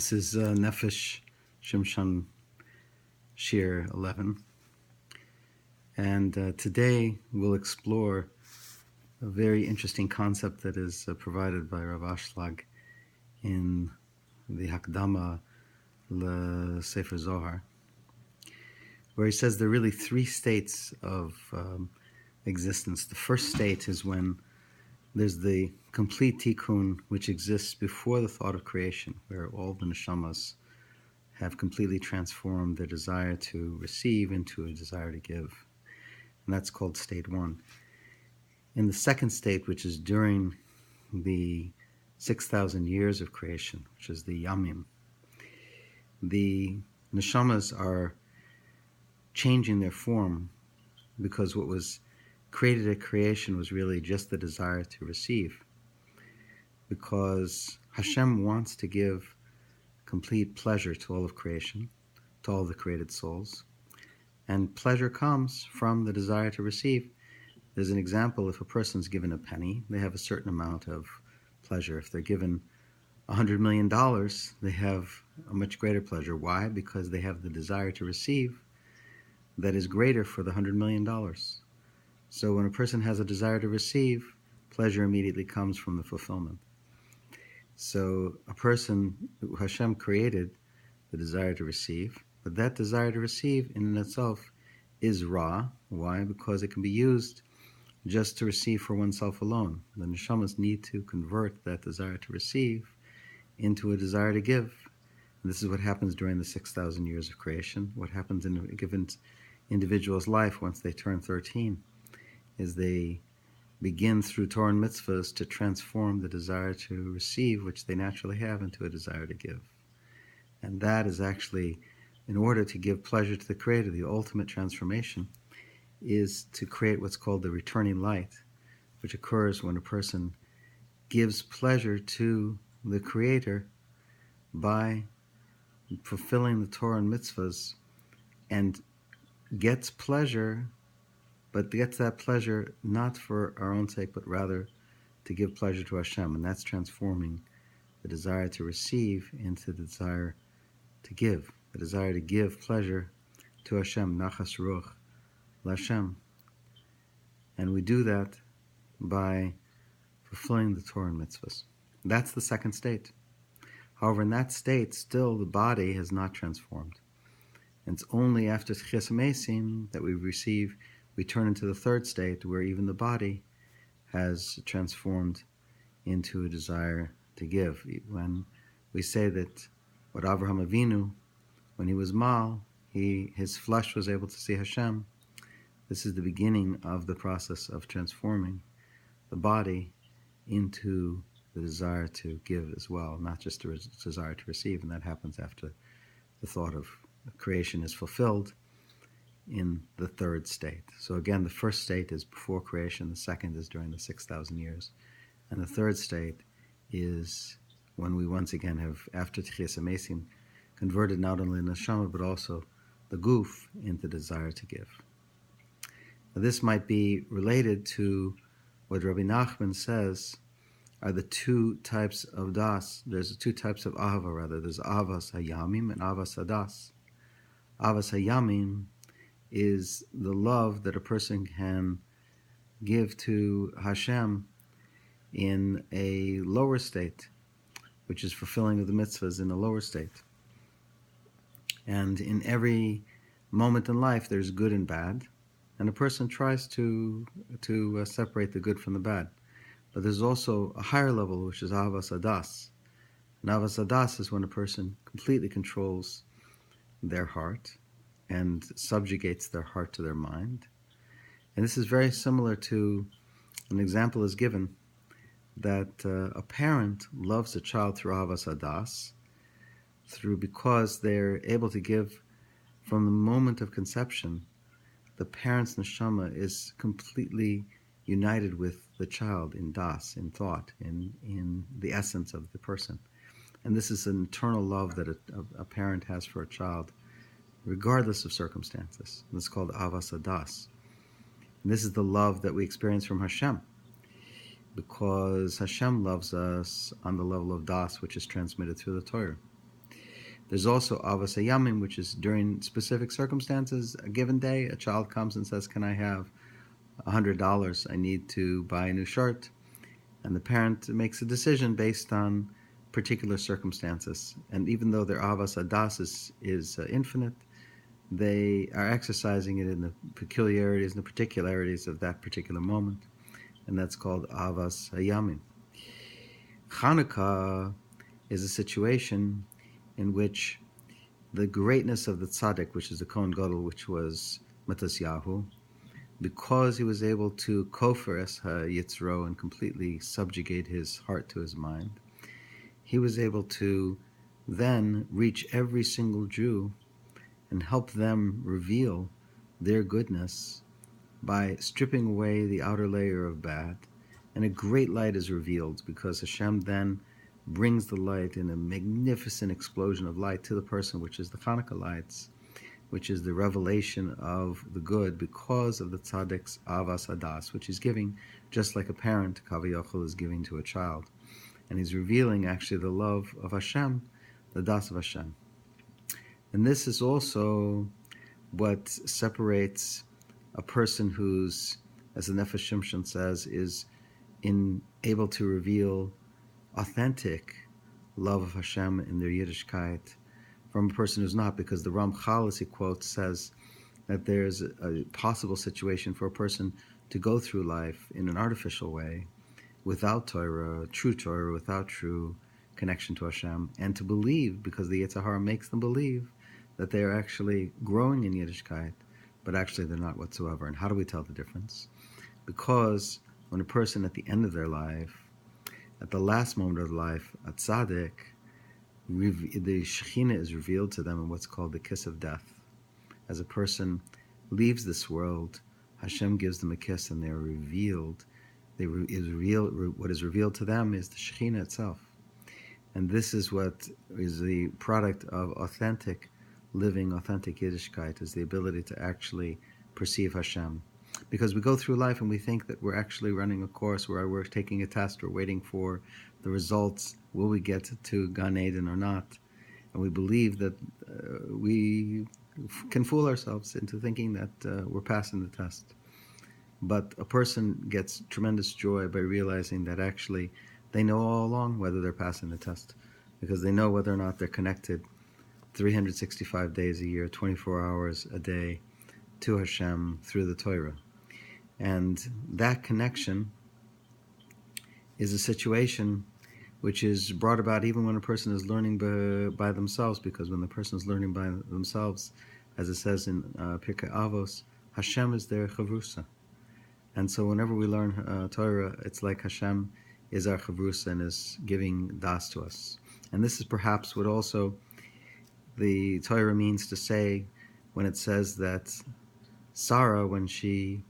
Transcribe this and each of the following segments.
This is Nefesh shimshon Shir 11, and today we'll explore a very interesting concept that is provided by Rav Ashlag in the Hakdama Le Sefer Zohar, where he says there are really three states of existence. The first state is when there's the complete tikkun, which exists before the thought of creation, where all the neshamas have completely transformed their desire to receive into a desire to give. And that's called state one. In the second state, which is during the 6,000 years of creation, which is the yamim, the neshamas are changing their form because what was created at creation was really just the desire to receive. Because Hashem wants to give complete pleasure to all of creation, to all the created souls. And pleasure comes from the desire to receive. There's an example: if a person's given a penny, they have a certain amount of pleasure. If they're given $100 million, they have a much greater pleasure. Why? Because they have the desire to receive that is greater for the $100 million. So when a person has a desire to receive, pleasure immediately comes from the fulfillment. So a person, Hashem created the desire to receive, but that desire to receive in itself is ra. Why? Because it can be used just to receive for oneself alone. The neshamas need to convert that desire to receive into a desire to give. And this is what happens during the 6,000 years of creation. What happens in a given individual's life once they turn 13 is they begin through Torah and mitzvahs to transform the desire to receive, which they naturally have, into a desire to give. And that is actually, in order to give pleasure to the Creator, the ultimate transformation is to create what's called the returning light, which occurs when a person gives pleasure to the Creator by fulfilling the Torah and mitzvahs and gets pleasure, but gets that pleasure not for our own sake, but rather to give pleasure to Hashem. And that's transforming the desire to receive into the desire to give. The desire to give pleasure to Hashem, nachas ruach l'Hashem. And we do that by fulfilling the Torah and mitzvahs. That's the second state. However, in that state, still the body has not transformed. And it's only after Tchias HaMeisim that we turn into the third state, where even the body has transformed into a desire to give. When we say that what Avraham Avinu, when he was Mal, his flesh was able to see Hashem, this is the beginning of the process of transforming the body into the desire to give as well, not just the desire to receive. And that happens after the thought of creation is fulfilled in the third state. So again, the first state is before creation, the second is during the 6,000 years, and the third state is when we once again have, after Tchias HaMeisim, converted not only the neshama but also the guf into desire to give. Now, this might be related to what Rabbi Nachman says are the two types of das. There's two types of ahava, rather. There's avas hayamim and avas hadas. Avas hayamim is the love that a person can give to Hashem in a lower state, which is fulfilling of the mitzvahs in a lower state. And in every moment in life, there's good and bad, and a person tries to separate the good from the bad. But there's also a higher level, which is avas hadas. And avas hadas is when a person completely controls their heart and subjugates their heart to their mind. And this is very similar to an example is given that a parent loves a child through avas hadas, because they're able to give from the moment of conception. The parent's neshama is completely united with the child in das, in thought, in the essence of the person. And this is an eternal love that a parent has for a child, regardless of circumstances. And it's called avas hadas. And this is the love that we experience from Hashem, because Hashem loves us on the level of das, which is transmitted through the Torah. There's also Avas Hayamim, which is during specific circumstances. A given day, a child comes and says, "Can I have $100? I need to buy a new shirt." And the parent makes a decision based on particular circumstances. And even though their Avas Adas is infinite, they are exercising it in the peculiarities and the particularities of that particular moment. And that's called Avas Hayamim. Chanukah is a situation in which the greatness of the tzaddik, which is the Kohen Gadol, which was Matisyahu, because he was able to kofer es ha-yitzro and completely subjugate his heart to his mind, he was able to then reach every single Jew and help them reveal their goodness by stripping away the outer layer of bad. And a great light is revealed because Hashem then brings the light in a magnificent explosion of light to the person, which is the Chanukah lights, which is the revelation of the good because of the tzaddik's avas hadas, which he's giving just like a parent, Kaviyachol, is giving to a child. And he's revealing actually the love of Hashem, the das of Hashem. And this is also what separates a person who's, as the Nefesh Shimshon says, is able to reveal authentic love of Hashem in their Yiddishkeit from a person who's not, because the Ramchal, as he quotes, says that there's a possible situation for a person to go through life in an artificial way, without Torah, without true connection to Hashem, and to believe, because the Yetzer Hara makes them believe, that they are actually growing in Yiddishkeit, but actually they're not whatsoever. And how do we tell the difference? Because when a person at the end of their life, at the last moment of life, a tzaddik, the Shekhinah is revealed to them in what's called the kiss of death. As a person leaves this world, Hashem gives them a kiss and they're revealed. What is revealed to them is the Shekhinah itself. And this is what is the product of authentic living, authentic Yiddishkeit, is the ability to actually perceive Hashem. Because we go through life and we think that we're actually running a course where we're taking a test, we're waiting for the results, will we get to Gan Eden or not? And we believe that we can fool ourselves into thinking that we're passing the test. But a person gets tremendous joy by realizing that actually they know all along whether they're passing the test, because they know whether or not they're connected 365 days a year, 24 hours a day to Hashem through the Torah. And that connection is a situation which is brought about even when a person is learning by themselves, because when the person is learning by themselves, as it says in Pirkei Avos, Hashem is their chavrusa. And so whenever we learn Torah, it's like Hashem is our chavrusa and is giving das to us. And this is perhaps what also the Torah means to say when it says that Sarah, when she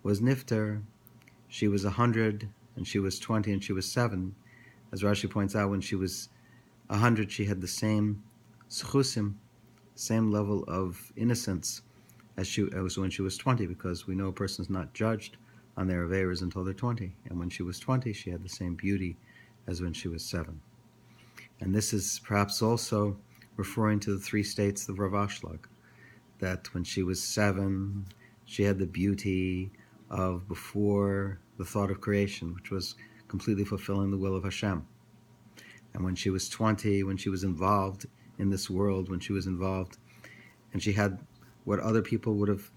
was nifter, she was 100, and she was 20, and she was 7. As Rashi points out, when she was 100, she had the same schusim, same level of innocence as when she was 20, because we know a person's not judged on their averas until they're 20. And when she was 20, she had the same beauty as when she was 7. And this is perhaps also referring to the 3 states of Rav Ashlag, that when she was 7, she had the beauty of before the thought of creation, which was completely fulfilling the will of Hashem. And when she was 20, when she was involved in this world, when she was involved, and she had what other people would have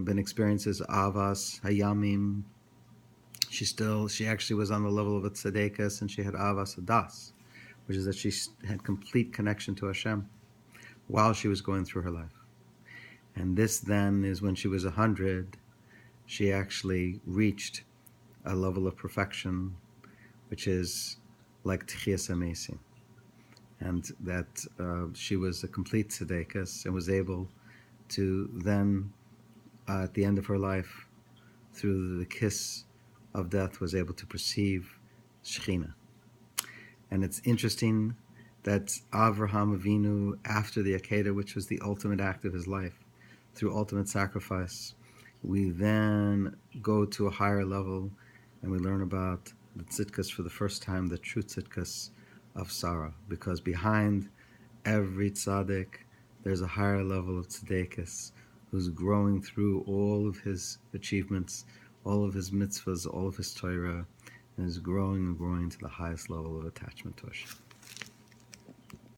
been experienced as avas hayamim, she actually was on the level of a tzedekah, and she had avas hadas, which is that she had complete connection to Hashem while she was going through her life. And this then is when she was 100, she actually reached a level of perfection, which is like Tchias HaMesim. And that she was a complete tzedekah and was able to then, at the end of her life, through the kiss of death, was able to perceive Shekhinah. And it's interesting that Avraham Avinu, after the Akedah, which was the ultimate act of his life, through ultimate sacrifice, we then go to a higher level and we learn about the tzidkas for the first time, the true tzidkas of Sarah. Because behind every tzaddik, there's a higher level of tzedekis who's growing through all of his achievements, all of his mitzvahs, all of his Torah, and is growing and growing to the highest level of attachment to Hashem.